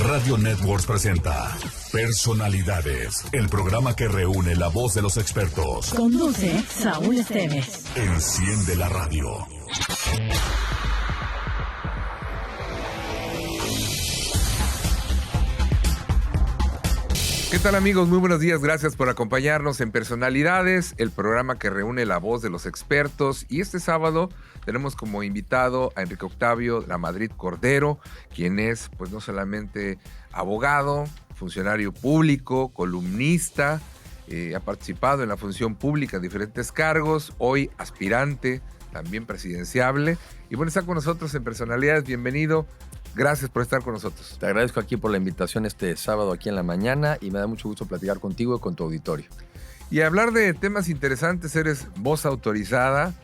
Radio Networks presenta Personalidades, el programa que reúne la voz de los expertos. Conduce Saúl Esteves. Enciende la radio. ¿Qué tal, amigos? Muy buenos días, gracias por acompañarnos en Personalidades, el programa que reúne la voz de los expertos. Y este sábado tenemos como invitado a Enrique Octavio Lamadrid Cordero, quien es pues no solamente abogado, funcionario público, columnista, ha participado en la función pública en diferentes cargos, hoy aspirante, también presidenciable. Y bueno, está con nosotros en Personalidades, bienvenido. Gracias por estar con nosotros. Te agradezco aquí por la invitación este sábado aquí en la mañana y me da mucho gusto platicar contigo y con tu auditorio. Y hablar de temas interesantes, eres voz autorizada.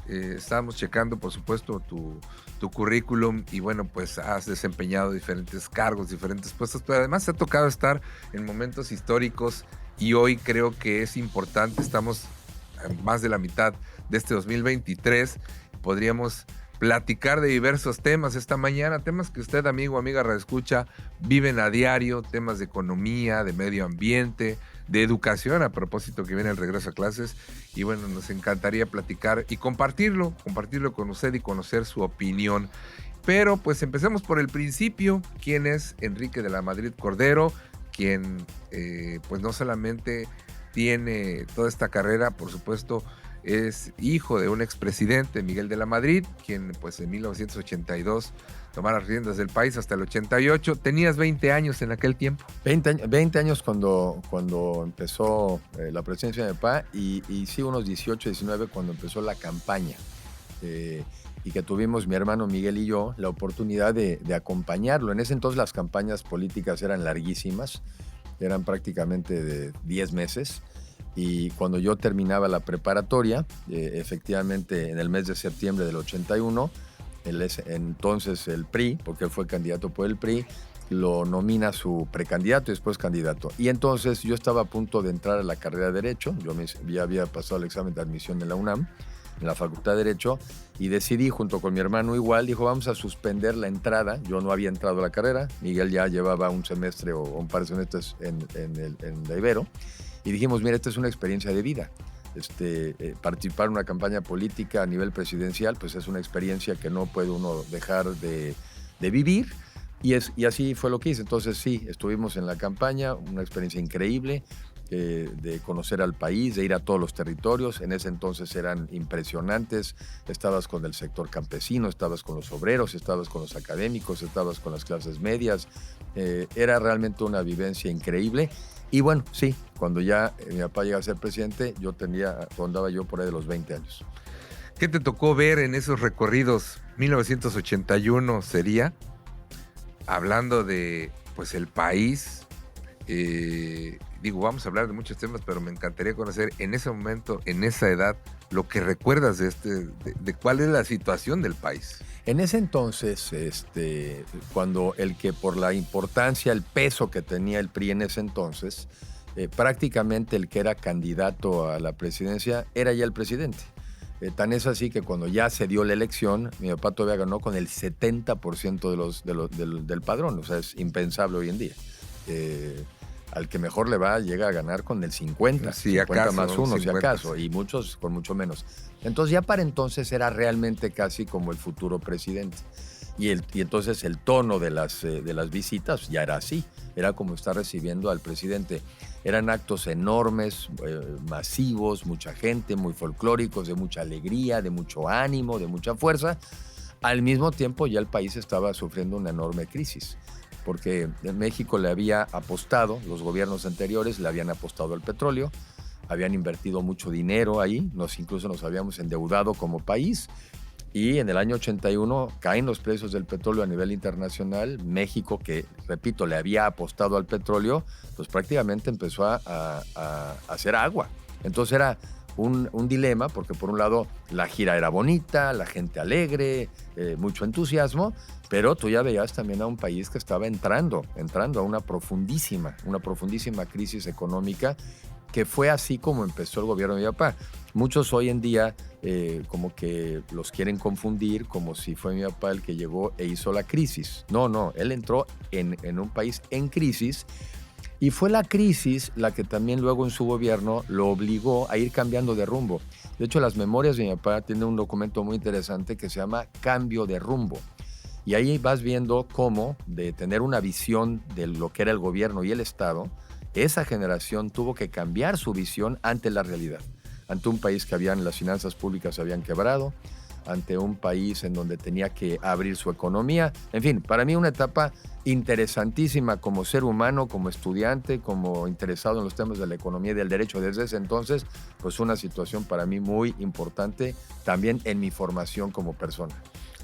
Estábamos checando, por supuesto, tu currículum y bueno, pues has desempeñado diferentes cargos, diferentes puestos, pero además te ha tocado estar en momentos históricos y hoy creo que es importante, estamos a más de la mitad de este 2023, podríamos platicar de diversos temas esta mañana, temas que usted, amigo o amiga radioescucha, viven a diario, temas de economía, de medio ambiente, de educación, a propósito que viene el regreso a clases, y bueno, nos encantaría platicar y compartirlo con usted y conocer su opinión. Pero pues empecemos por el principio. ¿Quién es Enrique de Lamadrid Cordero? Quien pues no solamente tiene toda esta carrera, por supuesto, es hijo de un expresidente, Miguel de la Madrid, quien pues en 1982 tomó las riendas del país hasta el 88. Tenías 20 años en aquel tiempo. 20 años cuando empezó la presidencia de mi papá y sí unos 18, 19 cuando empezó la campaña. Y que tuvimos mi hermano Miguel y yo la oportunidad de acompañarlo. En ese entonces las campañas políticas eran larguísimas, eran prácticamente de 10 meses. Y cuando yo terminaba la preparatoria, efectivamente en el mes de septiembre del 81, entonces el PRI, porque él fue candidato por el PRI, lo nomina su precandidato y después candidato. Y entonces yo estaba a punto de entrar a la carrera de Derecho, ya había pasado el examen de admisión en la UNAM, en la Facultad de Derecho, y decidí junto con mi hermano igual, dijo vamos a suspender la entrada. Yo no había entrado a la carrera, Miguel ya llevaba un semestre o un par de semestres en la Ibero. Y dijimos, mira, esta es una experiencia de vida. Participar en una campaña política a nivel presidencial, pues es una experiencia que no puede uno dejar de vivir. Y así fue lo que hice. Entonces sí, estuvimos en la campaña, una experiencia increíble de conocer al país, de ir a todos los territorios. En ese entonces eran impresionantes. Estabas con el sector campesino, estabas con los obreros, estabas con los académicos, estabas con las clases medias. Era realmente una vivencia increíble. Y bueno, sí, cuando ya mi papá llega a ser presidente, andaba yo por ahí de los 20 años. ¿Qué te tocó ver en esos recorridos? 1981 sería, hablando de pues el país. Vamos a hablar de muchos temas, pero me encantaría conocer en ese momento, en esa edad, lo que recuerdas de cuál es la situación del país. En ese entonces, cuando el que por la importancia, el peso que tenía el PRI en ese entonces, prácticamente el que era candidato a la presidencia era ya el presidente. Tan es así que cuando ya se dio la elección, mi papá todavía ganó con el 70% del padrón. O sea, es impensable hoy en día. Al que mejor le va, llega a ganar con el 50, si 50 acaso, más uno, 50. si acaso, y muchos con mucho menos. Entonces ya para entonces era realmente casi como el futuro presidente. Y entonces el tono de las visitas ya era así, era como estar recibiendo al presidente. Eran actos enormes, masivos, mucha gente, muy folclóricos, de mucha alegría, de mucho ánimo, de mucha fuerza. Al mismo tiempo ya el país estaba sufriendo una enorme crisis, porque México le había apostado, los gobiernos anteriores le habían apostado al petróleo, habían invertido mucho dinero ahí, incluso nos habíamos endeudado como país, y en el año 81 caen los precios del petróleo a nivel internacional. México, que repito, le había apostado al petróleo, pues prácticamente empezó a hacer agua. Entonces era un dilema, porque por un lado la gira era bonita, la gente alegre, mucho entusiasmo, pero tú ya veías también a un país que estaba entrando a una profundísima crisis económica que fue así como empezó el gobierno de mi papá. Muchos hoy en día como que los quieren confundir como si fue mi papá el que llegó e hizo la crisis. No, él entró en un país en crisis y fue la crisis la que también luego en su gobierno lo obligó a ir cambiando de rumbo. De hecho, las memorias de mi papá tienen un documento muy interesante que se llama Cambio de Rumbo. Y ahí vas viendo cómo, de tener una visión de lo que era el gobierno y el Estado, esa generación tuvo que cambiar su visión ante la realidad. Ante un país que las finanzas públicas se habían quebrado, ante un país en donde tenía que abrir su economía. En fin, para mí una etapa interesantísima como ser humano, como estudiante, como interesado en los temas de la economía y del derecho desde ese entonces, pues una situación para mí muy importante también en mi formación como persona.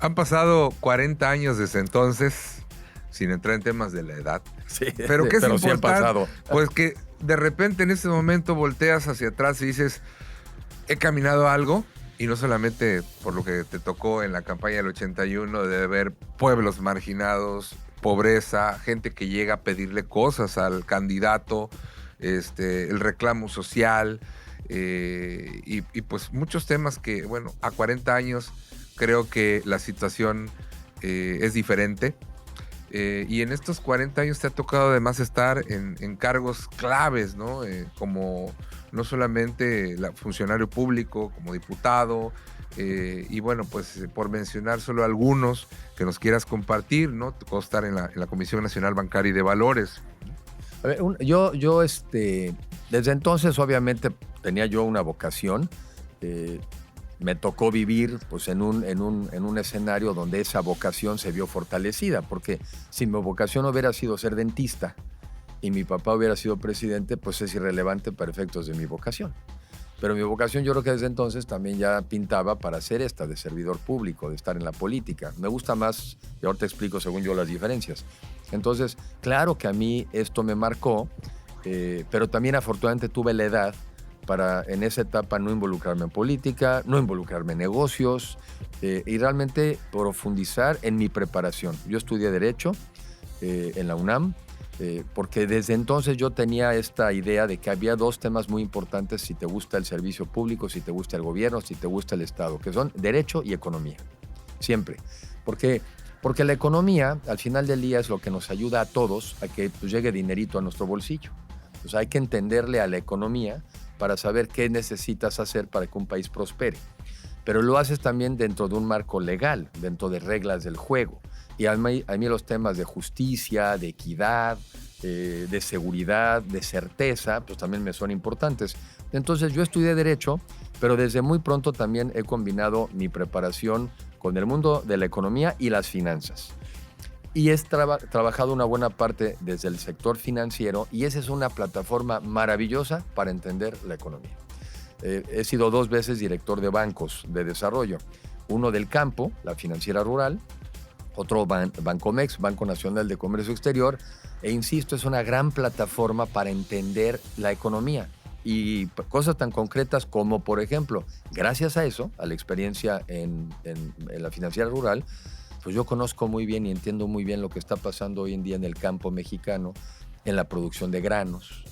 Han pasado 40 años desde entonces, sin entrar en temas de la edad. Sí, pero ¿qué es pero sí han pasado. Pues que de repente en ese momento volteas hacia atrás y dices, he caminado algo, y no solamente por lo que te tocó en la campaña del 81 de ver pueblos marginados, pobreza, gente que llega a pedirle cosas al candidato, el reclamo social, y pues muchos temas que, bueno, a 40 años creo que la situación es diferente. Y en estos 40 años te ha tocado además estar en cargos claves, ¿no? Como no solamente funcionario público, como diputado, y bueno, pues por mencionar solo algunos que nos quieras compartir, ¿no? Te tocó estar en la Comisión Nacional Bancaria y de Valores. A ver, yo desde entonces obviamente tenía yo una vocación. Me tocó vivir pues, en un escenario donde esa vocación se vio fortalecida, porque si mi vocación hubiera sido ser dentista y mi papá hubiera sido presidente, pues es irrelevante para efectos de mi vocación. Pero mi vocación yo creo que desde entonces también ya pintaba para ser esta de servidor público, de estar en la política. Me gusta más, y ahora te explico según yo las diferencias. Entonces, claro que a mí esto me marcó, pero también afortunadamente tuve la edad para en esa etapa no involucrarme en política, no involucrarme en negocios y realmente profundizar en mi preparación. Yo estudié Derecho en la UNAM porque desde entonces yo tenía esta idea de que había dos temas muy importantes si te gusta el servicio público, si te gusta el gobierno, si te gusta el Estado, que son Derecho y Economía. Siempre. Porque la economía, al final del día, es lo que nos ayuda a todos a que pues, llegue dinerito a nuestro bolsillo. Entonces hay que entenderle a la economía para saber qué necesitas hacer para que un país prospere. Pero lo haces también dentro de un marco legal, dentro de reglas del juego. Y a mí los temas de justicia, de equidad, de seguridad, de certeza, pues también me son importantes. Entonces yo estudié Derecho, pero desde muy pronto también he combinado mi preparación con el mundo de la economía y las finanzas. Y he trabajado una buena parte desde el sector financiero y esa es una plataforma maravillosa para entender la economía. He sido 2 veces director de bancos de desarrollo. Uno del campo, la Financiera Rural, otro Bancomex, Banco Nacional de Comercio Exterior. E insisto, es una gran plataforma para entender la economía. Y cosas tan concretas como, por ejemplo, gracias a eso, a la experiencia en la Financiera Rural, pues yo conozco muy bien y entiendo muy bien lo que está pasando hoy en día en el campo mexicano, en la producción de granos,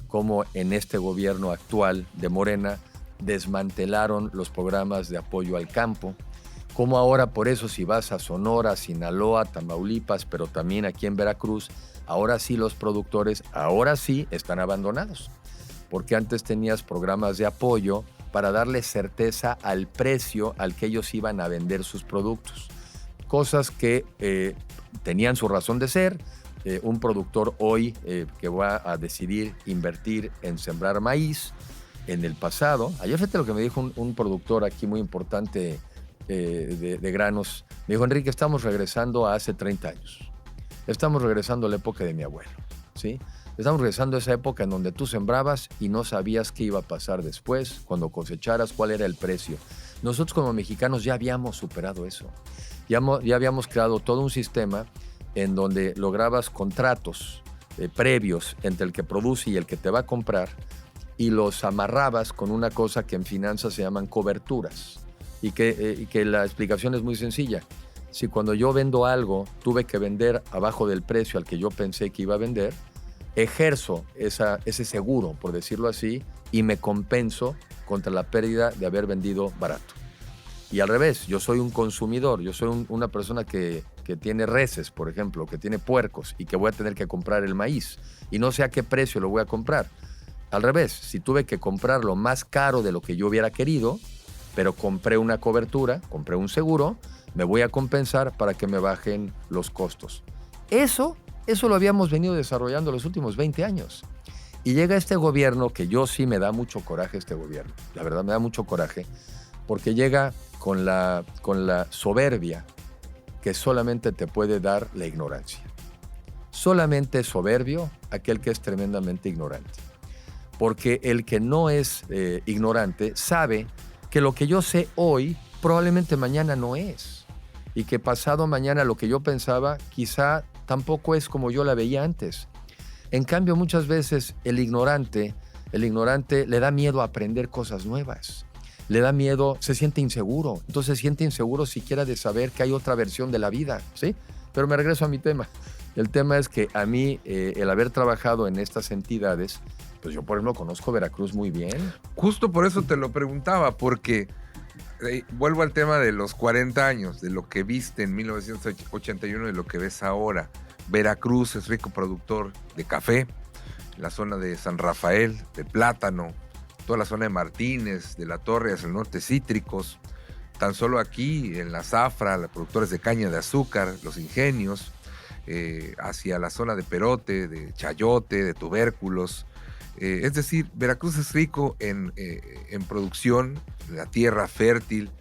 cómo en este gobierno actual de Morena desmantelaron los programas de apoyo al campo, cómo ahora por eso si vas a Sonora, Sinaloa, Tamaulipas, pero también aquí en Veracruz, ahora sí los productores, ahora sí están abandonados, porque antes tenías programas de apoyo para darle certeza al precio al que ellos iban a vender sus productos. Cosas que tenían su razón de ser. Un productor hoy que va a decidir invertir en sembrar maíz, en el pasado, ayer fíjate lo que me dijo un productor aquí muy importante de granos, me dijo, Enrique, estamos regresando a hace 30 años. Estamos regresando a la época de mi abuelo, ¿sí? Estamos regresando a esa época en donde tú sembrabas y no sabías qué iba a pasar después, cuando cosecharas, cuál era el precio. Nosotros como mexicanos ya habíamos superado eso. Ya habíamos creado todo un sistema en donde lograbas contratos previos entre el que produce y el que te va a comprar y los amarrabas con una cosa que en finanzas se llaman coberturas y que la explicación es muy sencilla. Si cuando yo vendo algo tuve que vender abajo del precio al que yo pensé que iba a vender, ejerzo ese seguro, por decirlo así, y me compenso contra la pérdida de haber vendido barato. Y al revés, yo soy un consumidor, yo soy una persona que tiene reses, por ejemplo, que tiene puercos y que voy a tener que comprar el maíz y no sé a qué precio lo voy a comprar. Al revés, si tuve que comprarlo más caro de lo que yo hubiera querido, pero compré una cobertura, compré un seguro, me voy a compensar para que me bajen los costos. Eso lo habíamos venido desarrollando los últimos 20 años. Y llega este gobierno, que yo sí me da mucho coraje este gobierno, la verdad me da mucho coraje, porque llega con la soberbia que solamente te puede dar la ignorancia. Solamente es soberbio aquel que es tremendamente ignorante. Porque el que no es ignorante sabe que lo que yo sé hoy probablemente mañana no es. Y que pasado mañana lo que yo pensaba quizá tampoco es como yo la veía antes. En cambio, muchas veces el ignorante le da miedo a aprender cosas nuevas. Le da miedo, se siente inseguro. Entonces se siente inseguro siquiera de saber que hay otra versión de la vida, ¿sí? Pero me regreso a mi tema. El tema es que a mí, el haber trabajado en estas entidades, pues yo, por ejemplo, conozco Veracruz muy bien. Justo por eso te lo preguntaba, porque vuelvo al tema de los 40 años, de lo que viste en 1981 y lo que ves ahora. Veracruz es rico productor de café, la zona de San Rafael, de plátano, toda la zona de Martínez, de La Torre hacia el norte, cítricos. Tan solo aquí, en la zafra, los productores de caña de azúcar, los ingenios, hacia la zona de Perote, de chayote, de tubérculos. Es decir, Veracruz es rico en producción, la tierra fértil,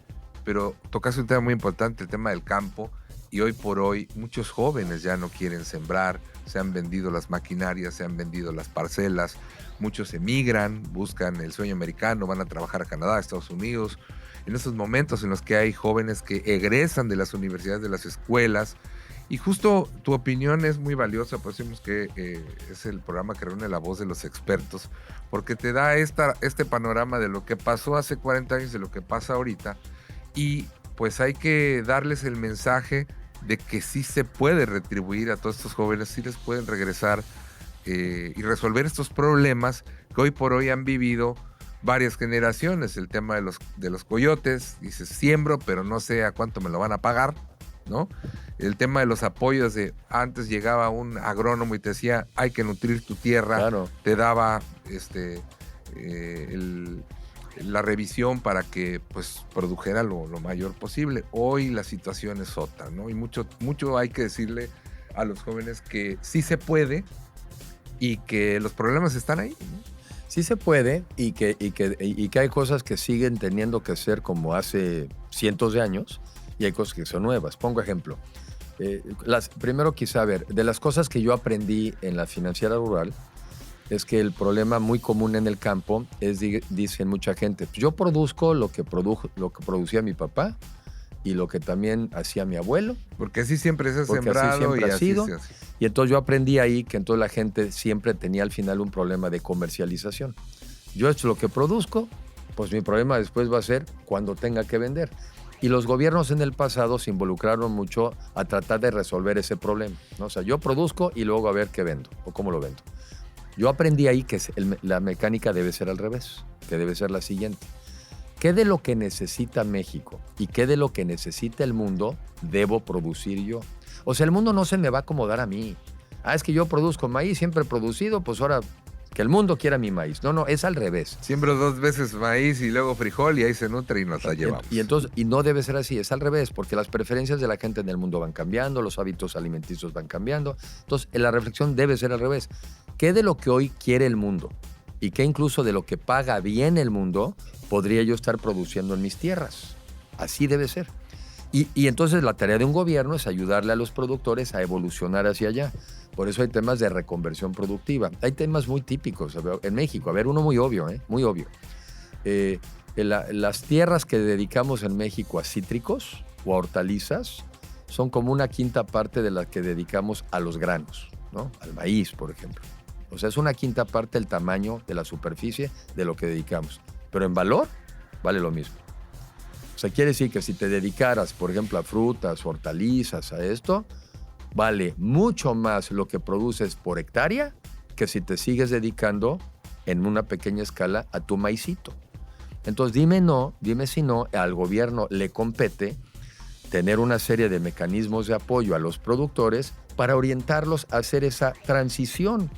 pero tocaste un tema muy importante, el tema del campo, y hoy por hoy muchos jóvenes ya no quieren sembrar, se han vendido las maquinarias, se han vendido las parcelas, muchos emigran, buscan el sueño americano, van a trabajar a Canadá, a Estados Unidos. En esos momentos en los que hay jóvenes que egresan de las universidades, de las escuelas, y justo tu opinión es muy valiosa, pues decimos que es el programa que reúne la voz de los expertos, porque te da este panorama de lo que pasó hace 40 años, de lo que pasa ahorita, y pues hay que darles el mensaje de que sí se puede retribuir a todos estos jóvenes, sí les pueden regresar y resolver estos problemas que hoy por hoy han vivido varias generaciones. El tema de los coyotes, dices, siembro, pero no sé a cuánto me lo van a pagar, ¿no? El tema de los apoyos antes llegaba un agrónomo y te decía, hay que nutrir tu tierra, Claro. te daba la revisión para que pues produjera lo mayor posible. Hoy la situación es otra, ¿no? Y mucho hay que decirle a los jóvenes que sí se puede y que los problemas están ahí, ¿no? Sí se puede y que hay cosas que siguen teniendo que ser como hace cientos de años y hay cosas que son nuevas. Pongo ejemplo. Primero quizá, de las cosas que yo aprendí en la financiera rural es que el problema muy común en el campo es, dicen mucha gente, pues yo produzco lo que producía mi papá y lo que también hacía mi abuelo. Porque así siempre se ha Porque sembrado así siempre y ha así sido. se hace. Y entonces yo aprendí ahí que entonces la gente siempre tenía al final un problema de comercialización. Yo esto es lo que produzco, pues mi problema después va a ser cuando tenga que vender. Y los gobiernos en el pasado se involucraron mucho a tratar de resolver ese problema, ¿no? O sea, yo produzco y luego a ver qué vendo o cómo lo vendo. Yo aprendí ahí que la mecánica debe ser al revés, que debe ser la siguiente. ¿Qué de lo que necesita México y qué de lo que necesita el mundo debo producir yo? O sea, el mundo no se me va a acomodar a mí. Es que yo produzco maíz, siempre he producido, pues ahora que el mundo quiera mi maíz. No, es al revés. Siembro 2 veces maíz y luego frijol y ahí se nutre y nos la llevamos. Y no debe ser así, es al revés, porque las preferencias de la gente en el mundo van cambiando, los hábitos alimenticios van cambiando. Entonces, la reflexión debe ser al revés. ¿Qué de lo que hoy quiere el mundo y qué incluso de lo que paga bien el mundo podría yo estar produciendo en mis tierras? Así debe ser. Y entonces la tarea de un gobierno es ayudarle a los productores a evolucionar hacia allá. Por eso hay temas de reconversión productiva. Hay temas muy típicos en México. A ver, uno muy obvio, muy obvio. Las tierras que dedicamos en México a cítricos o a hortalizas son como 1/5 parte de las que dedicamos a los granos, ¿no? Al maíz, por ejemplo. O sea, es 1/5 parte del tamaño de la superficie de lo que dedicamos. Pero en valor, vale lo mismo. O sea, quiere decir que si te dedicaras, por ejemplo, a frutas, hortalizas, a esto, vale mucho más lo que produces por hectárea que si te sigues dedicando en una pequeña escala a tu maicito. Entonces dime si no, al gobierno le compete tener una serie de mecanismos de apoyo a los productores para orientarlos a hacer esa transición.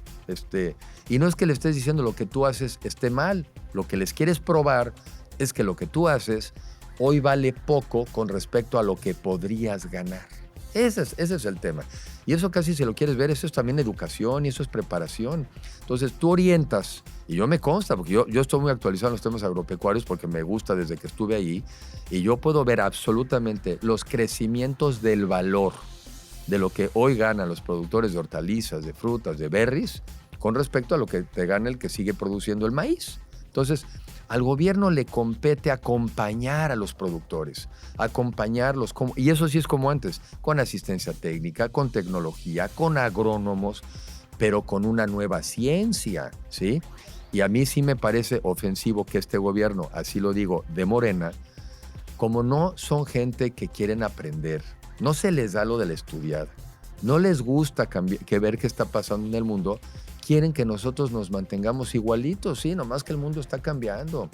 Y no es que le estés diciendo lo que tú haces esté mal, lo que les quieres probar es que lo que tú haces hoy vale poco con respecto a lo que podrías ganar. Ese es el tema. Y eso casi, si lo quieres ver, eso es también educación y eso es preparación. Entonces tú orientas, y yo me consta, porque yo estoy muy actualizado en los temas agropecuarios porque me gusta desde que estuve ahí, y yo puedo ver absolutamente los crecimientos del valor de lo que hoy ganan los productores de hortalizas, de frutas, de berries, con respecto a lo que te gana el que sigue produciendo el maíz. Entonces, al gobierno le compete acompañar a los productores, acompañarlos, y eso sí es como antes, con asistencia técnica, con tecnología, con agrónomos, pero con una nueva ciencia, ¿sí? Y a mí sí me parece ofensivo que este gobierno, así lo digo, de Morena, como no son gente que quieren aprender, no se les da lo de la estudiada, no les gusta que ver qué está pasando en el mundo, quieren que nosotros nos mantengamos igualitos, sí, nomás que el mundo está cambiando.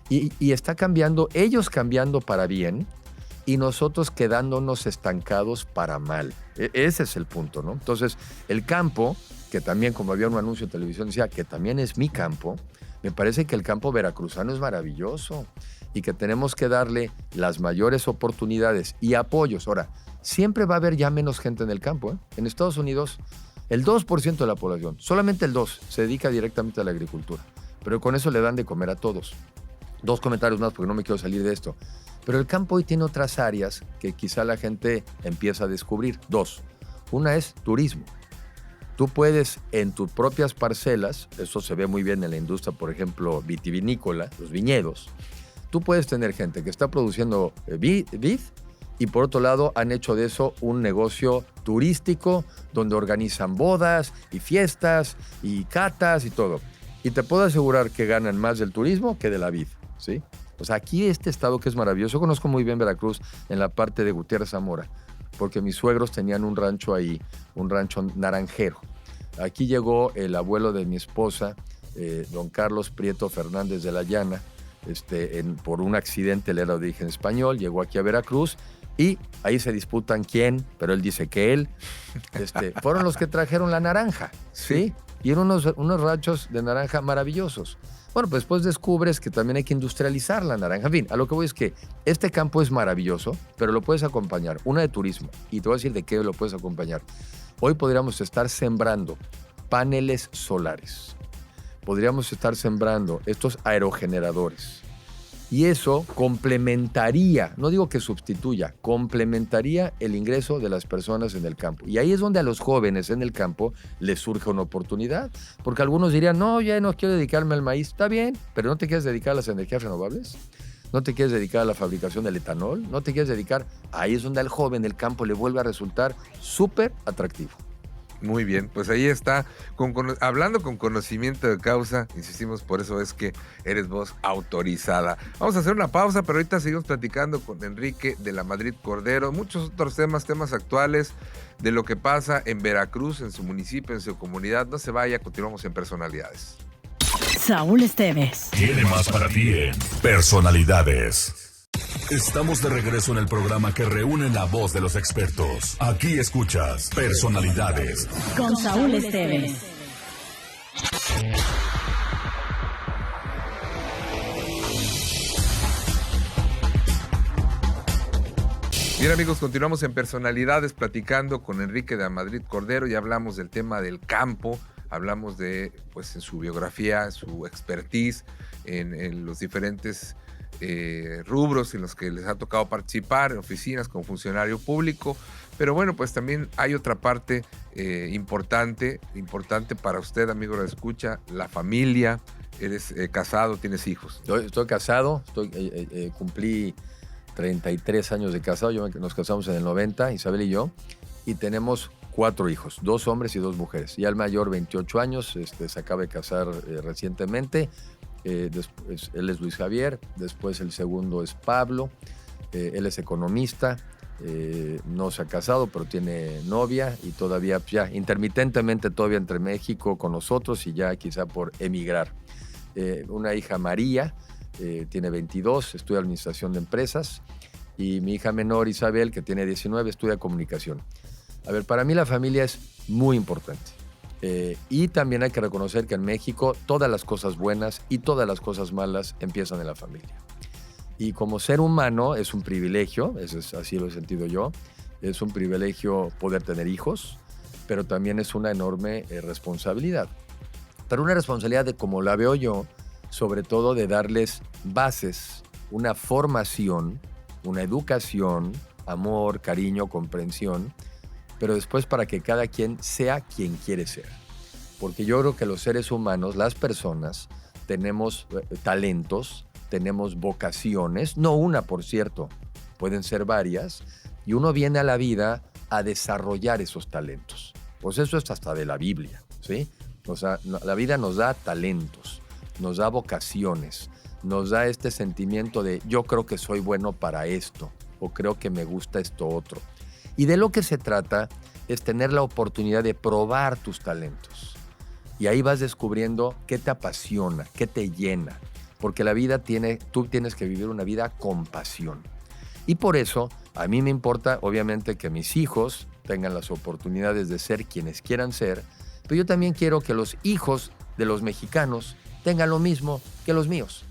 Y está cambiando, ellos cambiando para bien y nosotros quedándonos estancados para mal. Ese es el punto, ¿no? Entonces, el campo, que también, como había un anuncio de televisión, decía que también es mi campo, me parece que el campo veracruzano es maravilloso y que tenemos que darle las mayores oportunidades y apoyos. Ahora, siempre va a haber ya menos gente en el campo, ¿eh? En Estados Unidos, el 2% de la población, solamente el 2%, se dedica directamente a la agricultura. Pero con eso le dan de comer a todos. 2 comentarios más porque no me quiero salir de esto. Pero el campo hoy tiene otras áreas que quizá la gente empieza a descubrir. 2. Una es turismo. Tú puedes en tus propias parcelas, eso se ve muy bien en la industria, por ejemplo, vitivinícola, los viñedos, tú puedes tener gente que está produciendo vid y por otro lado han hecho de eso un negocio turístico donde organizan bodas y fiestas y catas y todo. Y te puedo asegurar que ganan más del turismo que de la vid, ¿sí? O sea, aquí este estado que es maravilloso, yo conozco muy bien Veracruz en la parte de Gutiérrez Zamora, porque mis suegros tenían un rancho ahí, un rancho naranjero. Aquí llegó el abuelo de mi esposa, don Carlos Prieto Fernández de la Llana, por un accidente, él era de origen español, llegó aquí a Veracruz y ahí se disputan quién, pero él dice que él, fueron los que trajeron la naranja, ¿sí? Y eran unos ranchos de naranja maravillosos. Bueno, pues después descubres que también hay que industrializar la naranja. En fin, a lo que voy es que este campo es maravilloso, pero lo puedes acompañar. Una de turismo, y te voy a decir de qué lo puedes acompañar. Hoy podríamos estar sembrando paneles solares. Podríamos estar sembrando estos aerogeneradores. Y eso complementaría, no digo que sustituya, complementaría el ingreso de las personas en el campo. Y ahí es donde a los jóvenes en el campo les surge una oportunidad. Porque algunos dirían, no, ya no quiero dedicarme al maíz. Está bien, pero ¿no te quieres dedicar a las energías renovables? ¿No te quieres dedicar a la fabricación del etanol? ¿No te quieres dedicar? Ahí es donde al joven del campo le vuelve a resultar súper atractivo. Muy bien, pues ahí está, hablando con conocimiento de causa, insistimos, por eso es que eres voz autorizada. Vamos a hacer una pausa, pero ahorita seguimos platicando con Enrique de la Madrid Cordero, muchos otros temas actuales de lo que pasa en Veracruz, en su municipio, en su comunidad. No se vaya, continuamos en Personalidades. Saúl Esteves Tiene más para ti en Personalidades. Estamos de regreso en el programa que reúne la voz de los expertos. Aquí escuchas Personalidades con Saúl Esteves. Bien, amigos, continuamos en Personalidades platicando con Enrique de la Madrid Cordero. Ya hablamos del tema del campo, hablamos de, pues, en su biografía, su expertise en los diferentes rubros en los que les ha tocado participar, en oficinas como funcionario público, pero bueno, pues también hay otra parte importante para usted, amigo de escucha, la familia. Eres casado, tienes hijos. Estoy casado, cumplí 33 años de casado, nos casamos en el 90, Isabel y yo, y tenemos 4 hijos, 2 hombres y 2 mujeres. Ya el mayor, 28 años, se acaba de casar recientemente. Él es Luis Javier, después el segundo es Pablo, él es economista, no se ha casado, pero tiene novia y todavía ya intermitentemente todavía entre México con nosotros y ya quizá por emigrar. Una hija María, tiene 22, estudia administración de empresas, y mi hija menor Isabel, que tiene 19, estudia comunicación. A ver, para mí la familia es muy importante. Y también hay que reconocer que en México todas las cosas buenas y todas las cosas malas empiezan en la familia. Y como ser humano es un privilegio, así lo he sentido yo, es un privilegio poder tener hijos, pero también es una enorme responsabilidad. Pero una responsabilidad de, como la veo yo, sobre todo de darles bases, una formación, una educación, amor, cariño, comprensión, pero después para que cada quien sea quien quiere ser. Porque yo creo que los seres humanos, las personas, tenemos talentos, tenemos vocaciones, no una, por cierto, pueden ser varias, y uno viene a la vida a desarrollar esos talentos. Pues eso es hasta de la Biblia, ¿sí? O sea, la vida nos da talentos, nos da vocaciones, nos da este sentimiento de yo creo que soy bueno para esto, o creo que me gusta esto otro. Y de lo que se trata es tener la oportunidad de probar tus talentos. Y ahí vas descubriendo qué te apasiona, qué te llena. Porque la vida tú tienes que vivir una vida con pasión. Y por eso a mí me importa, obviamente, que mis hijos tengan las oportunidades de ser quienes quieran ser, pero yo también quiero que los hijos de los mexicanos tengan lo mismo que los míos.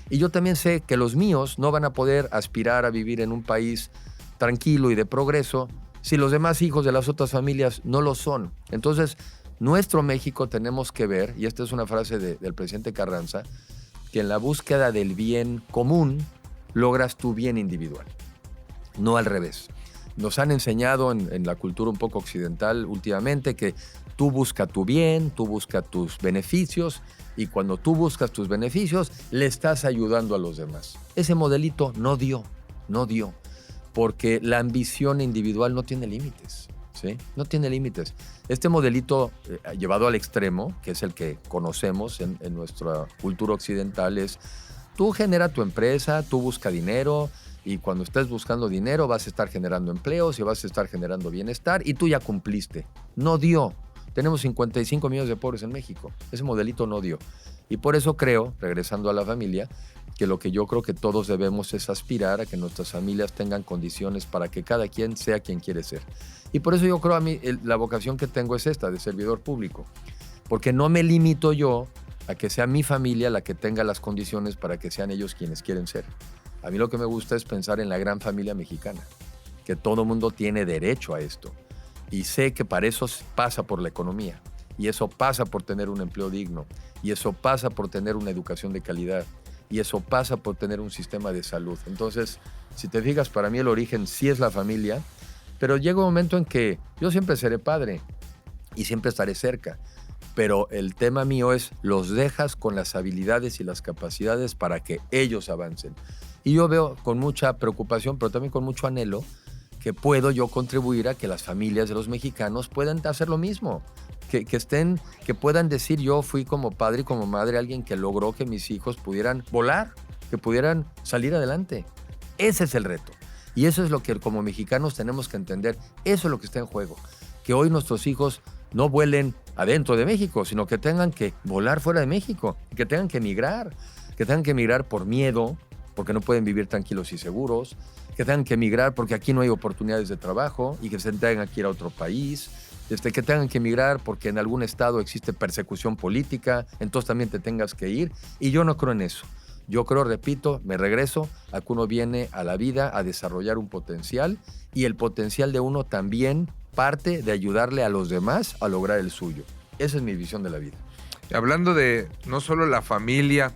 Y yo también sé que los míos no van a poder aspirar a vivir en un país tranquilo y de progreso si los demás hijos de las otras familias no lo son. Entonces, nuestro México tenemos que ver, y esta es una frase del presidente Carranza, que en la búsqueda del bien común logras tu bien individual, no al revés. Nos han enseñado en la cultura un poco occidental últimamente que tú busca tu bien, tú busca tus beneficios, y cuando tú buscas tus beneficios, le estás ayudando a los demás. Ese modelito no dio, porque la ambición individual no tiene límites, ¿sí? No tiene límites. Este modelito llevado al extremo, que es el que conocemos en nuestra cultura occidental, es tú genera tu empresa, tú busca dinero, y cuando estés buscando dinero vas a estar generando empleos y vas a estar generando bienestar, y tú ya cumpliste. No dio. Tenemos 55 millones de pobres en México. Ese modelito no dio. Y por eso creo, regresando a la familia, que lo que yo creo que todos debemos es aspirar a que nuestras familias tengan condiciones para que cada quien sea quien quiere ser. Y por eso yo creo a mí, la vocación que tengo es esta, de servidor público. Porque no me limito yo a que sea mi familia la que tenga las condiciones para que sean ellos quienes quieren ser. A mí lo que me gusta es pensar en la gran familia mexicana, que todo mundo tiene derecho a esto. Y sé que para eso pasa por la economía, y eso pasa por tener un empleo digno, y eso pasa por tener una educación de calidad, y eso pasa por tener un sistema de salud. Entonces, si te fijas, para mí el origen sí es la familia, pero llega un momento en que yo siempre seré padre y siempre estaré cerca, pero el tema mío es los dejas con las habilidades y las capacidades para que ellos avancen. Y yo veo con mucha preocupación, pero también con mucho anhelo, que puedo yo contribuir a que las familias de los mexicanos puedan hacer lo mismo, que puedan decir yo fui como padre y como madre alguien que logró que mis hijos pudieran volar, que pudieran salir adelante. Ese es el reto. Y eso es lo que como mexicanos tenemos que entender. Eso es lo que está en juego. Que hoy nuestros hijos no vuelen adentro de México, sino que tengan que volar fuera de México, que tengan que emigrar por miedo, porque no pueden vivir tranquilos y seguros, que tengan que emigrar porque aquí no hay oportunidades de trabajo y que se tengan que ir a otro país, que tengan que emigrar porque en algún estado existe persecución política, entonces también te tengas que ir. Y yo no creo en eso. Yo creo, repito, me regreso a que uno viene a la vida a desarrollar un potencial, y el potencial de uno también parte de ayudarle a los demás a lograr el suyo. Esa es mi visión de la vida. Hablando de no solo la familia,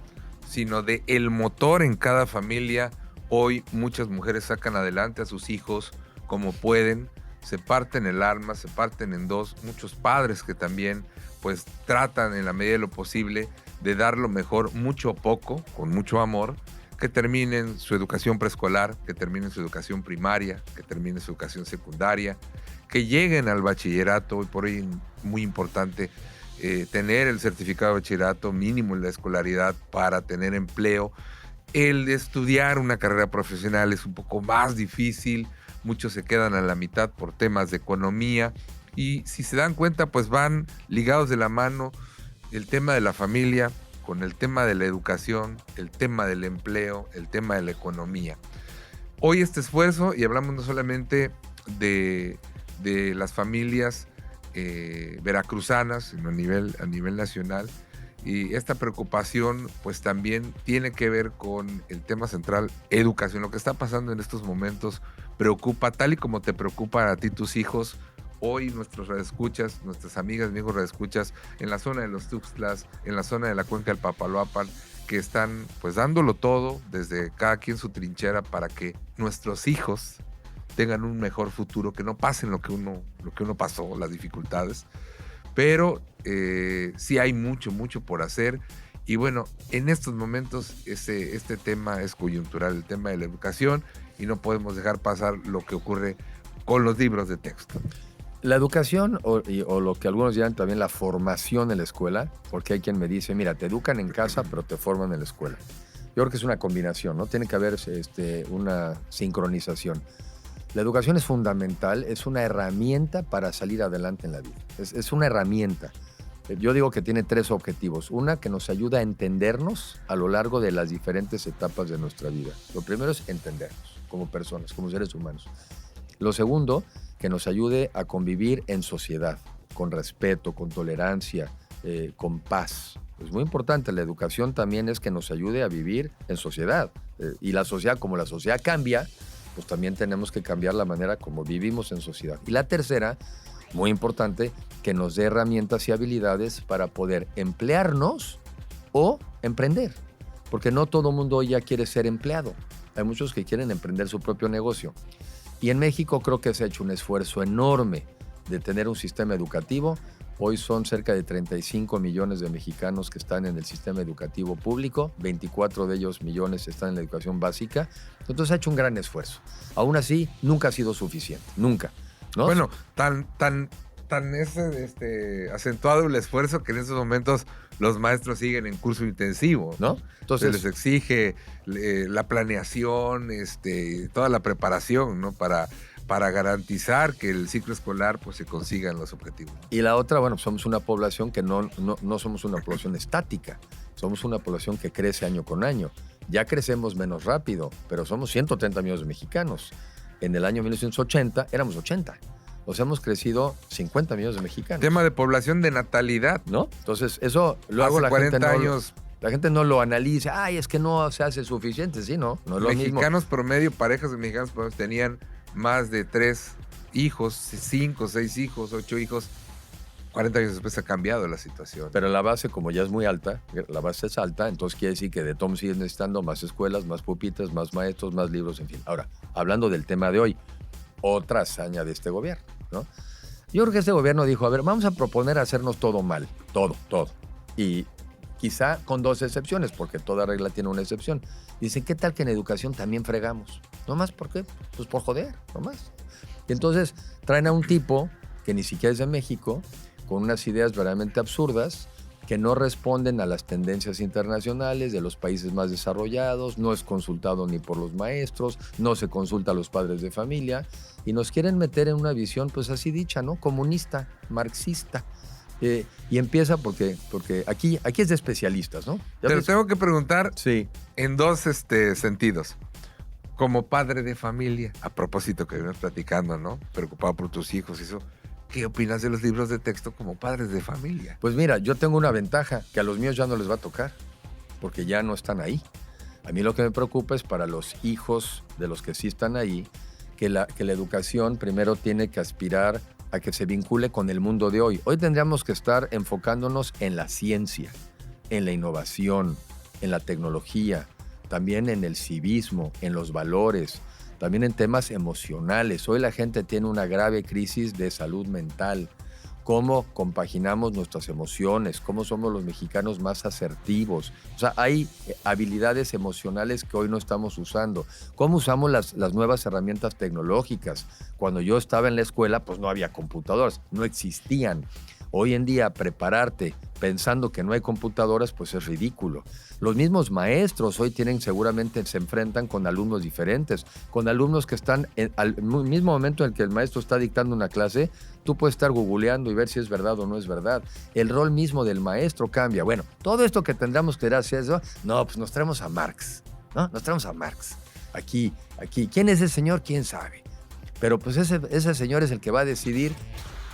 sino de el motor en cada familia, hoy muchas mujeres sacan adelante a sus hijos como pueden, se parten el alma, se parten en dos. Muchos padres que también pues tratan en la medida de lo posible de dar lo mejor, mucho o poco, con mucho amor, que terminen su educación preescolar, que terminen su educación primaria, que terminen su educación secundaria, que lleguen al bachillerato. Hoy por hoy muy importante tener el certificado de bachillerato mínimo en la escolaridad para tener empleo. El estudiar una carrera profesional es un poco más difícil, muchos se quedan a la mitad por temas de economía y si se dan cuenta pues van ligados de la mano el tema de la familia con el tema de la educación, el tema del empleo, el tema de la economía. Hoy este esfuerzo, y hablamos no solamente de las familias veracruzanas a nivel nacional, y esta preocupación pues también tiene que ver con el tema central, educación. Lo que está pasando en estos momentos preocupa, tal y como te preocupan a ti tus hijos. Hoy nuestros radioescuchas, nuestras amigas, amigos radioescuchas en la zona de los Tuxtlas, en la zona de la cuenca del Papaloapan, que están pues dándolo todo desde cada quien su trinchera para que nuestros hijos tengan un mejor futuro, que no pasen lo que uno pasó, las dificultades. Pero sí hay mucho por hacer. Y bueno, en estos momentos este tema es coyuntural, el tema de la educación, y no podemos dejar pasar lo que ocurre con los libros de texto. La educación, o lo que algunos llaman también la formación en la escuela, porque hay quien me dice, mira, te educan en casa, pero te forman en la escuela. Yo creo que es una combinación, ¿no? Tiene que haber una sincronización. La educación es fundamental, es una herramienta para salir adelante en la vida. Es una herramienta. Yo digo que tiene 3 objetivos. Una, que nos ayuda a entendernos a lo largo de las diferentes etapas de nuestra vida. Lo primero es entendernos como personas, como seres humanos. Lo segundo, que nos ayude a convivir en sociedad, con respeto, con tolerancia, con paz. Es muy importante. La educación también es que nos ayude a vivir en sociedad. Y la sociedad, como la sociedad cambia, pues también tenemos que cambiar la manera como vivimos en sociedad. Y la tercera, muy importante, que nos dé herramientas y habilidades para poder emplearnos o emprender. Porque no todo mundo hoy ya quiere ser empleado. Hay muchos que quieren emprender su propio negocio. Y en México creo que se ha hecho un esfuerzo enorme de tener un sistema educativo. Hoy son cerca de 35 millones de mexicanos que están en el sistema educativo público, 24 de ellos millones están en la educación básica. Entonces ha hecho un gran esfuerzo. Aún así, nunca ha sido suficiente, nunca, ¿no? Bueno, tan es acentuado el esfuerzo que en estos momentos los maestros siguen en curso intensivo, ¿no? Entonces les exige la planeación, toda la preparación, ¿no? Para garantizar que el ciclo escolar pues se consigan los objetivos. Y la otra, bueno, somos una población que no somos una población estática, somos una población que crece año con año. Ya crecemos menos rápido, pero somos 130 millones de mexicanos. En el año 1980 éramos 80. O sea, hemos crecido 50 millones de mexicanos. Tema de población de natalidad, ¿no? Entonces, eso luego hace la 40 gente años. La gente no lo analiza. Ay, es que no se hace suficiente. Sí, no es lo mismo. Mexicanos promedio, parejas de mexicanos promedio tenían más de 3 hijos, 5, 6 hijos, 8 hijos. 40 años después ha cambiado la situación. Pero la base, como ya es muy alta, la base es alta, entonces quiere decir que de todos siguen necesitando más escuelas, más pupitres, más maestros, más libros, en fin. Ahora, hablando del tema de hoy, otra hazaña de este gobierno, ¿no? Yo creo que este gobierno dijo, a ver, vamos a proponer hacernos todo mal, todo. Y quizá con 2 excepciones, porque toda regla tiene una excepción. Dicen, ¿qué tal que en educación también fregamos? ¿No más por qué? Pues por joder, no más. Y entonces traen a un tipo que ni siquiera es de México, con unas ideas verdaderamente absurdas, que no responden a las tendencias internacionales de los países más desarrollados, no es consultado ni por los maestros, no se consulta a los padres de familia, y nos quieren meter en una visión, pues así dicha, ¿no? Comunista, marxista. Y empieza porque aquí es de especialistas, ¿no? Te lo tengo que preguntar sí. En 2 sentidos. Como padre de familia, a propósito que vienes platicando, ¿no? Preocupado por tus hijos y eso. ¿Qué opinas de los libros de texto como padres de familia? Pues mira, yo tengo una ventaja, que a los míos ya no les va a tocar, porque ya no están ahí. A mí lo que me preocupa es para los hijos de los que sí están ahí, que la educación primero tiene que aspirar a que se vincule con el mundo de hoy. Hoy tendríamos que estar enfocándonos en la ciencia, en la innovación, en la tecnología, también en el civismo, en los valores, también en temas emocionales. Hoy la gente tiene una grave crisis de salud mental. ¿Cómo compaginamos nuestras emociones? ¿Cómo somos los mexicanos más asertivos? O sea, hay habilidades emocionales que hoy no estamos usando. ¿Cómo usamos las nuevas herramientas tecnológicas? Cuando yo estaba en la escuela, pues no había computadoras, no existían. Hoy en día, prepararte pensando que no hay computadoras, pues es ridículo. Los mismos maestros hoy seguramente se enfrentan con alumnos diferentes, con alumnos que están al mismo momento en el que el maestro está dictando una clase, tú puedes estar googleando y ver si es verdad o no es verdad. El rol mismo del maestro cambia. Bueno, todo esto que tendríamos que hacer eso, no, pues nos traemos a Marx, ¿no? Nos traemos a Marx. Aquí. ¿Quién es ese señor? ¿Quién sabe? Pero pues ese señor es el que va a decidir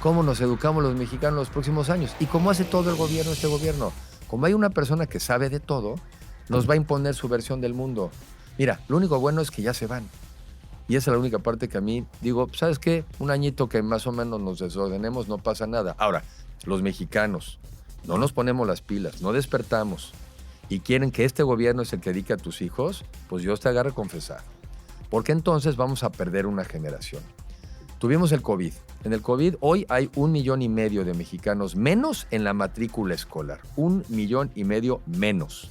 cómo nos educamos los mexicanos los próximos años. Y como hace todo el gobierno, este gobierno, como hay una persona que sabe de todo, nos va a imponer su versión del mundo. Mira, lo único bueno es que ya se van. Y esa es la única parte que a mí digo, ¿sabes qué? Un añito que más o menos nos desordenemos, no pasa nada. Ahora, los mexicanos, no nos ponemos las pilas, no despertamos y quieren que este gobierno es el que dedique a tus hijos, pues Dios te agarre confesar. Porque entonces vamos a perder una generación. Tuvimos el COVID. En el COVID hoy hay 1,5 millones de mexicanos menos en la matrícula escolar. 1,5 millones menos.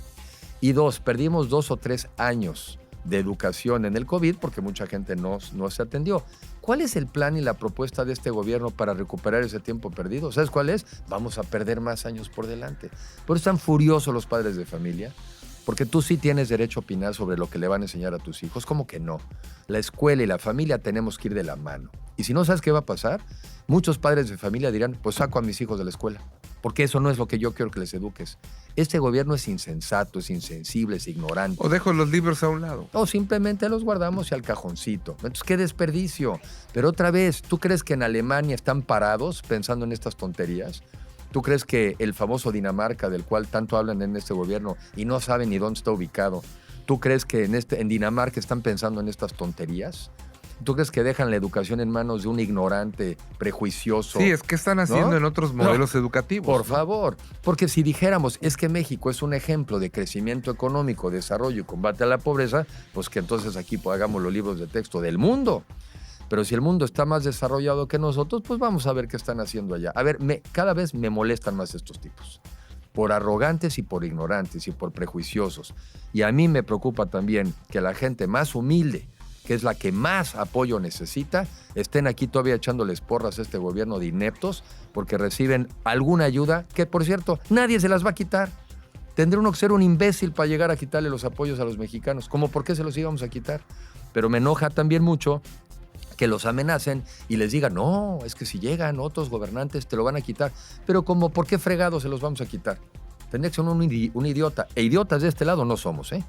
Y 2, perdimos 2 o 3 años de educación en el COVID porque mucha gente no se atendió. ¿Cuál es el plan y la propuesta de este gobierno para recuperar ese tiempo perdido? ¿Sabes cuál es? Vamos a perder más años por delante. Por eso están furiosos los padres de familia. Porque tú sí tienes derecho a opinar sobre lo que le van a enseñar a tus hijos. ¿Cómo que no? La escuela y la familia tenemos que ir de la mano. Y si no sabes qué va a pasar, muchos padres de familia dirán, pues saco a mis hijos de la escuela. Porque eso no es lo que yo quiero que les eduques. Este gobierno es insensato, es insensible, es ignorante. O dejo los libros a un lado. O simplemente los guardamos y al cajoncito. Entonces, qué desperdicio. Pero otra vez, ¿tú crees que en Alemania están parados pensando en estas tonterías? ¿Tú crees que el famoso Dinamarca, del cual tanto hablan en este gobierno y no saben ni dónde está ubicado, ¿tú crees que en Dinamarca están pensando en estas tonterías? ¿Tú crees que dejan la educación en manos de un ignorante, prejuicioso? Sí, es que están haciendo en otros modelos educativos. Por favor, porque si dijéramos es que México es un ejemplo de crecimiento económico, desarrollo y combate a la pobreza, pues que entonces aquí hagamos los libros de texto del mundo. Pero si el mundo está más desarrollado que nosotros, pues vamos a ver qué están haciendo allá. A ver, cada vez me molestan más estos tipos. Por arrogantes y por ignorantes y por prejuiciosos. Y a mí me preocupa también que la gente más humilde, que es la que más apoyo necesita, estén aquí todavía echándoles porras a este gobierno de ineptos porque reciben alguna ayuda que, por cierto, nadie se las va a quitar. Tendría uno que ser un imbécil para llegar a quitarle los apoyos a los mexicanos. ¿Cómo por qué se los íbamos a quitar? Pero me enoja también mucho que los amenacen y les digan, no, es que si llegan otros gobernantes te lo van a quitar. Pero como, ¿por qué fregados se los vamos a quitar? Tendría que ser un idiota. E idiotas de este lado no somos, ¿eh?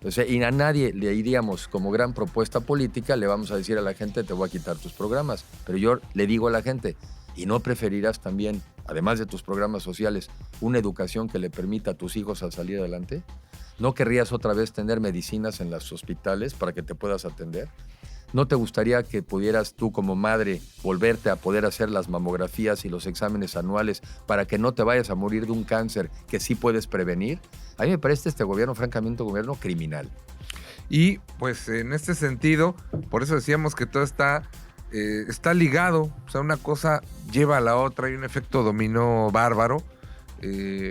O sea, y a nadie le iríamos como gran propuesta política, le vamos a decir a la gente, te voy a quitar tus programas. Pero yo le digo a la gente, ¿y no preferirás también, además de tus programas sociales, una educación que le permita a tus hijos a salir adelante? ¿No querrías otra vez tener medicinas en los hospitales para que te puedas atender? ¿No te gustaría que pudieras tú como madre volverte a poder hacer las mamografías y los exámenes anuales para que no te vayas a morir de un cáncer que sí puedes prevenir? A mí me parece este gobierno, francamente, un gobierno criminal. Y pues en este sentido, por eso decíamos que todo está ligado. O sea, una cosa lleva a la otra, hay un efecto dominó bárbaro.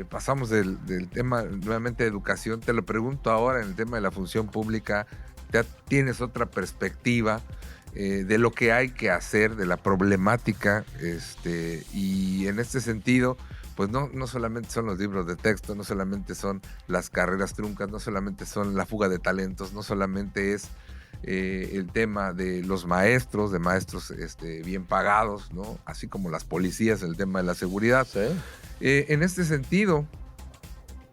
Pasamos del tema nuevamente de educación. Te lo pregunto ahora en el tema de la función pública. Ya tienes otra perspectiva de lo que hay que hacer, de la problemática, y en este sentido, pues no solamente son los libros de texto, no solamente son las carreras truncas, no solamente son la fuga de talentos, no solamente es el tema de los maestros, bien pagados, ¿no? Así como las policías, el tema de la seguridad. ¿Sí? En este sentido,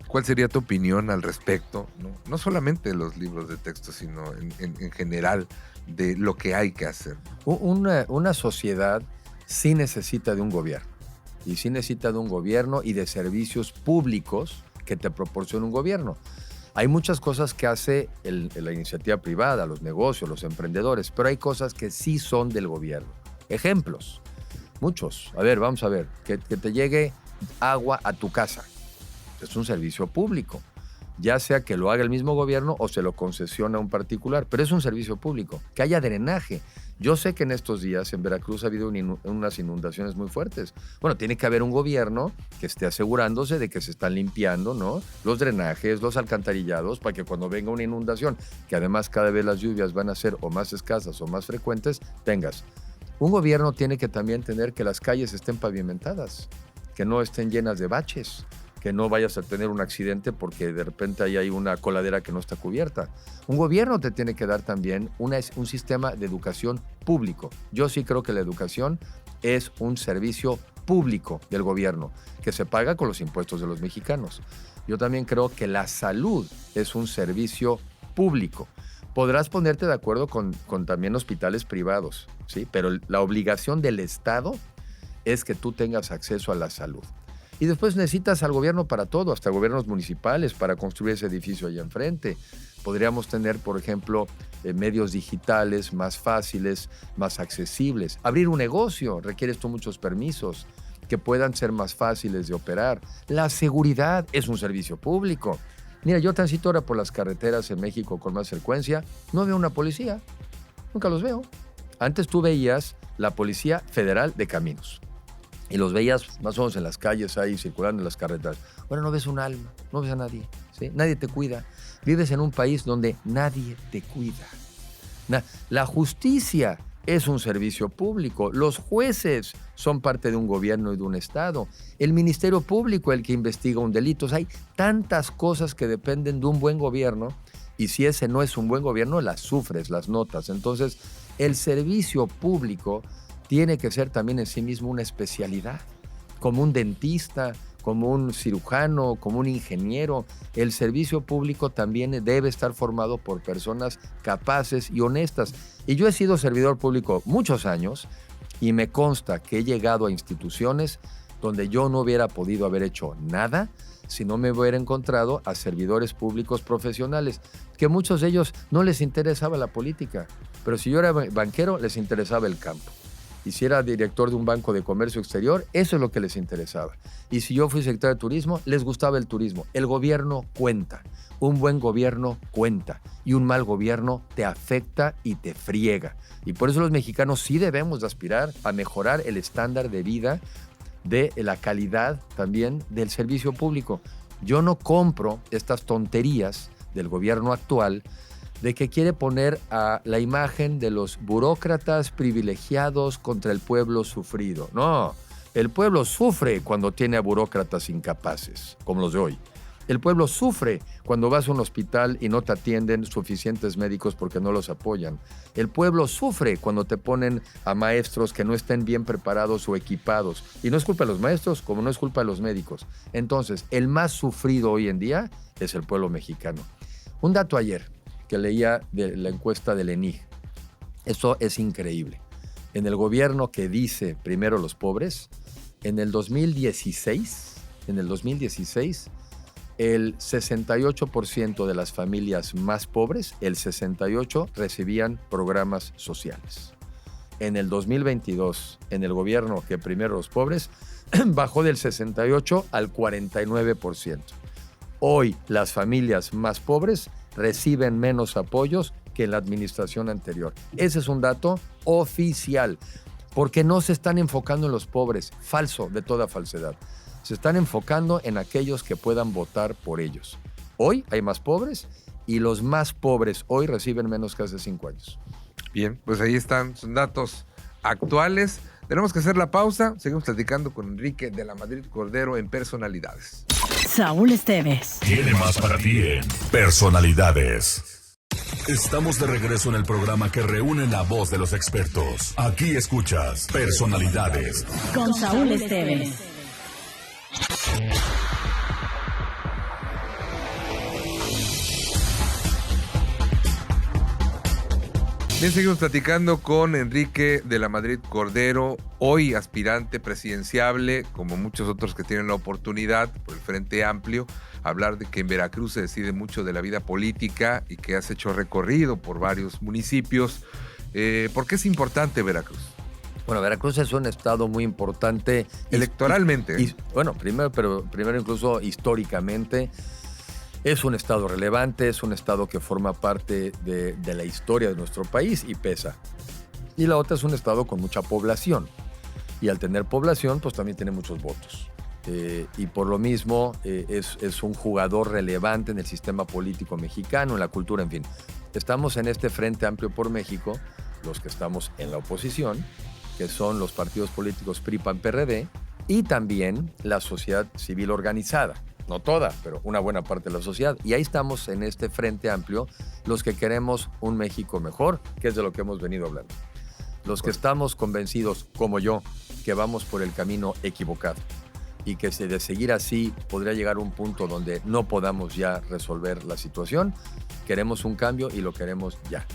¿cuál sería tu opinión al respecto? No solamente de los libros de texto, sino en general de lo que hay que hacer. Una sociedad sí necesita de un gobierno. Y sí necesita de un gobierno y de servicios públicos que te proporcione un gobierno. Hay muchas cosas que hace la iniciativa privada, los negocios, los emprendedores, pero hay cosas que sí son del gobierno. Ejemplos, muchos. A ver, vamos a ver, que te llegue agua a tu casa. Es un servicio público, ya sea que lo haga el mismo gobierno o se lo concesiona a un particular, pero es un servicio público. Que haya drenaje. Yo sé que en estos días en Veracruz ha habido unas inundaciones muy fuertes. Bueno, tiene que haber un gobierno que esté asegurándose de que se están limpiando, ¿no?, los drenajes, los alcantarillados, para que cuando venga una inundación, que además cada vez las lluvias van a ser o más escasas o más frecuentes, tengas. Un gobierno tiene que también tener que las calles estén pavimentadas, que no estén llenas de baches, que no vayas a tener un accidente porque de repente ahí hay una coladera que no está cubierta. Un gobierno te tiene que dar también un sistema de educación público. Yo sí creo que la educación es un servicio público del gobierno, que se paga con los impuestos de los mexicanos. Yo también creo que la salud es un servicio público. Podrás ponerte de acuerdo con también hospitales privados, ¿sí? Pero la obligación del Estado es que tú tengas acceso a la salud. Y después necesitas al gobierno para todo, hasta gobiernos municipales para construir ese edificio allá enfrente. Podríamos tener, por ejemplo, medios digitales más fáciles, más accesibles. Abrir un negocio, requieres tú muchos permisos que puedan ser más fáciles de operar. La seguridad es un servicio público. Mira, yo transito ahora por las carreteras en México con más frecuencia, no veo una policía, nunca los veo. Antes tú veías la Policía Federal de Caminos y los veías más o menos en las calles ahí circulando en las carreteras. Bueno, no ves un alma, no ves a nadie, ¿sí? Nadie te cuida. Vives en un país donde nadie te cuida. La justicia es un servicio público. Los jueces son parte de un gobierno y de un Estado. El Ministerio Público es el que investiga un delito. O sea, hay tantas cosas que dependen de un buen gobierno y si ese no es un buen gobierno, las sufres, las notas. Entonces, el servicio público tiene que ser también en sí mismo una especialidad. Como un dentista, como un cirujano, como un ingeniero. El servicio público también debe estar formado por personas capaces y honestas. Y yo he sido servidor público muchos años y me consta que he llegado a instituciones donde yo no hubiera podido haber hecho nada si no me hubiera encontrado a servidores públicos profesionales, que muchos de ellos no les interesaba la política, pero si yo era banquero les interesaba el campo. Y si era director de un banco de comercio exterior, eso es lo que les interesaba. Y si yo fui secretario de turismo, les gustaba el turismo. El gobierno cuenta. Un buen gobierno cuenta. Y un mal gobierno te afecta y te friega. Y por eso los mexicanos sí debemos de aspirar a mejorar el estándar de vida, de la calidad también del servicio público. Yo no compro estas tonterías del gobierno actual de que quiere poner a la imagen de los burócratas privilegiados contra el pueblo sufrido. No, el pueblo sufre cuando tiene a burócratas incapaces, como los de hoy. El pueblo sufre cuando vas a un hospital y no te atienden suficientes médicos porque no los apoyan. El pueblo sufre cuando te ponen a maestros que no estén bien preparados o equipados. Y no es culpa de los maestros, como no es culpa de los médicos. Entonces, el más sufrido hoy en día es el pueblo mexicano. Un dato ayer que leía de la encuesta del ENIG. Eso es increíble. En el gobierno que dice primero los pobres, en el 2016, el 68% de las familias más pobres, el 68%, recibían programas sociales. En el 2022, en el gobierno que primero los pobres, bajó del 68% al 49%. Hoy, las familias más pobres reciben menos apoyos que en la administración anterior. Ese es un dato oficial, porque no se están enfocando en los pobres, falso de toda falsedad. Se están enfocando en aquellos que puedan votar por ellos. Hoy hay más pobres y los más pobres hoy reciben menos que hace 5 años. Bien, pues ahí están, son datos actuales. Tenemos que hacer la pausa. Seguimos platicando con Enrique de la Madrid Cordero en Personalidades. Saúl Esteves. Tiene más para ti en Personalidades. Estamos de regreso en el programa que reúne la voz de los expertos. Aquí escuchas Personalidades. Con Saúl Esteves. Bien, seguimos platicando con Enrique de la Madrid Cordero, hoy aspirante presidenciable, como muchos otros que tienen la oportunidad por el Frente Amplio, hablar de que en Veracruz se decide mucho de la vida política y que has hecho recorrido por varios municipios. ¿Por qué es importante Veracruz? Bueno, Veracruz es un estado muy importante. Electoralmente. Bueno, primero incluso históricamente. Es un estado relevante, es un estado que forma parte de la historia de nuestro país y pesa. Y la otra es un estado con mucha población. Y al tener población, pues también tiene muchos votos. Y por lo mismo es un jugador relevante en el sistema político mexicano, en la cultura, en fin. Estamos en este Frente Amplio por México, los que estamos en la oposición, que son los partidos políticos PRI, PAN, PRD, y también la sociedad civil organizada. No toda, pero una buena parte de la sociedad. Y ahí estamos en este frente amplio, los que queremos un México mejor, que es de lo que hemos venido hablando. Los que estamos convencidos, como yo, que vamos por el camino equivocado y que si de seguir así podría llegar a un punto donde no podamos ya resolver la situación, queremos un cambio y lo queremos ya.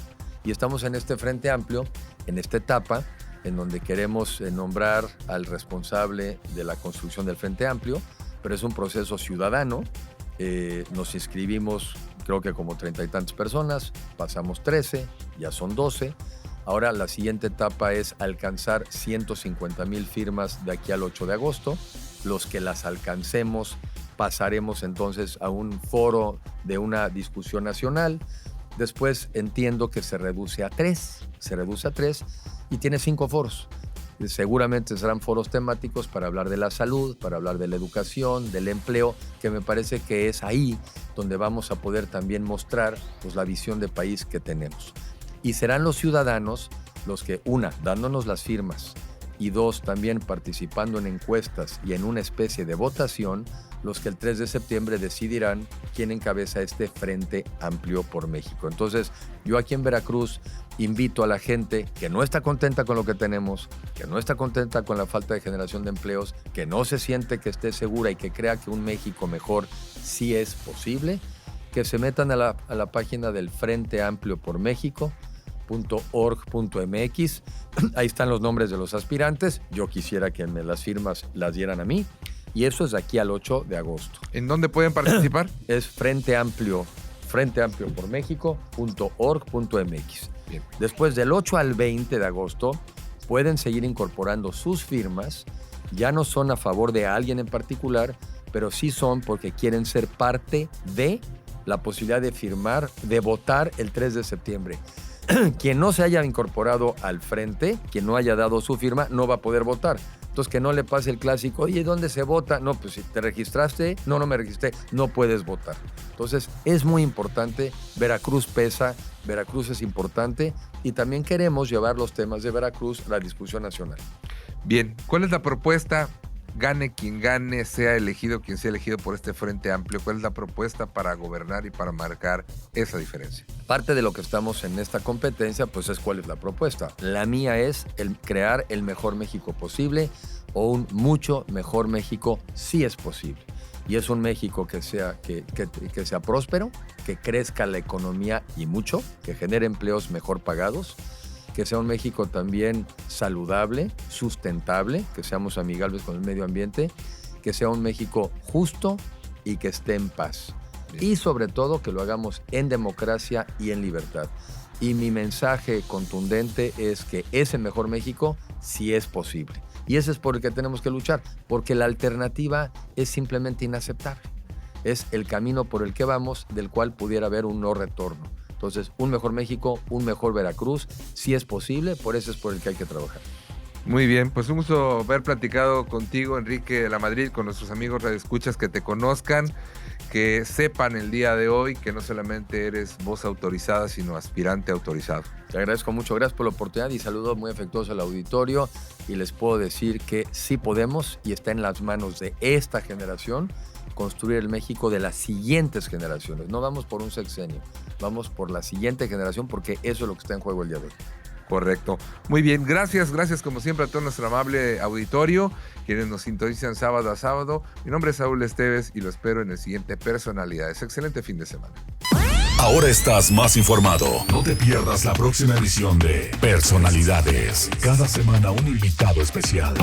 Y estamos en este frente amplio, en esta etapa, en donde queremos nombrar al responsable de la construcción del Frente Amplio, pero es un proceso ciudadano. Nos inscribimos, creo que como 30 y tantas personas, pasamos 13, ya son 12. Ahora la siguiente etapa es alcanzar 150,000 firmas de aquí al 8 de agosto. Los que las alcancemos pasaremos entonces a un foro de una discusión nacional. Después entiendo que se reduce a 3 y tiene 5 foros. Seguramente serán foros temáticos para hablar de la salud, para hablar de la educación, del empleo, que me parece que es ahí donde vamos a poder también mostrar pues, la visión de país que tenemos. Y serán los ciudadanos los que, una, dándonos las firmas, y dos, también participando en encuestas y en una especie de votación, los que el 3 de septiembre decidirán quién encabeza este Frente Amplio por México. Entonces, yo aquí en Veracruz invito a la gente que no está contenta con lo que tenemos, que no está contenta con la falta de generación de empleos, que no se siente que esté segura y que crea que un México mejor sí es posible, que se metan a la página del Frente Amplio por México, .org.mx. Ahí están los nombres de los aspirantes. Yo quisiera que las firmas las dieran a mí. Y eso es de aquí al 8 de agosto. ¿En dónde pueden participar? Es Frente Amplio por México.org.mx. Bien. Después del 8 al 20 de agosto pueden seguir incorporando sus firmas. Ya no son a favor de alguien en particular, pero sí son porque quieren ser parte de la posibilidad de firmar, de votar el 3 de septiembre. Quien no se haya incorporado al frente, quien no haya dado su firma, no va a poder votar. Entonces, que no le pase el clásico, oye, ¿dónde se vota? No, pues si te registraste, no me registré, no puedes votar. Entonces, es muy importante, Veracruz pesa, Veracruz es importante y también queremos llevar los temas de Veracruz a la discusión nacional. Bien, ¿cuál es la propuesta? Gane quien gane, sea elegido quien sea elegido por este Frente Amplio. ¿Cuál es la propuesta para gobernar y para marcar esa diferencia? Parte de lo que estamos en esta competencia, pues es cuál es la propuesta. La mía es crear el mejor México posible o un mucho mejor México si es posible. Y es un México que sea próspero, que crezca la economía y mucho, que genere empleos mejor pagados, que sea un México también saludable, sustentable, que seamos amigables con el medio ambiente, que sea un México justo y que esté en paz. Bien. Y sobre todo que lo hagamos en democracia y en libertad. Y mi mensaje contundente es que ese mejor México sí es posible. Y ese es por el que tenemos que luchar, porque la alternativa es simplemente inaceptable. Es el camino por el que vamos, del cual pudiera haber un no retorno. Entonces, un mejor México, un mejor Veracruz, sí es posible, por eso es por el que hay que trabajar. Muy bien, pues un gusto haber platicado contigo, Enrique de la Madrid, con nuestros amigos radioescuchas que te conozcan, que sepan el día de hoy que no solamente eres voz autorizada, sino aspirante autorizado. Te agradezco mucho, gracias por la oportunidad y saludo muy afectuoso al auditorio y les puedo decir que sí podemos y está en las manos de esta generación construir el México de las siguientes generaciones. No vamos por un sexenio, vamos por la siguiente generación porque eso es lo que está en juego el día de hoy. Correcto. Muy bien, gracias como siempre a todo nuestro amable auditorio, quienes nos sintonizan sábado a sábado. Mi nombre es Saúl Esteves y lo espero en el siguiente Personalidades. Excelente fin de semana. Ahora estás más informado. No te pierdas la próxima edición de Personalidades. Cada semana un invitado especial.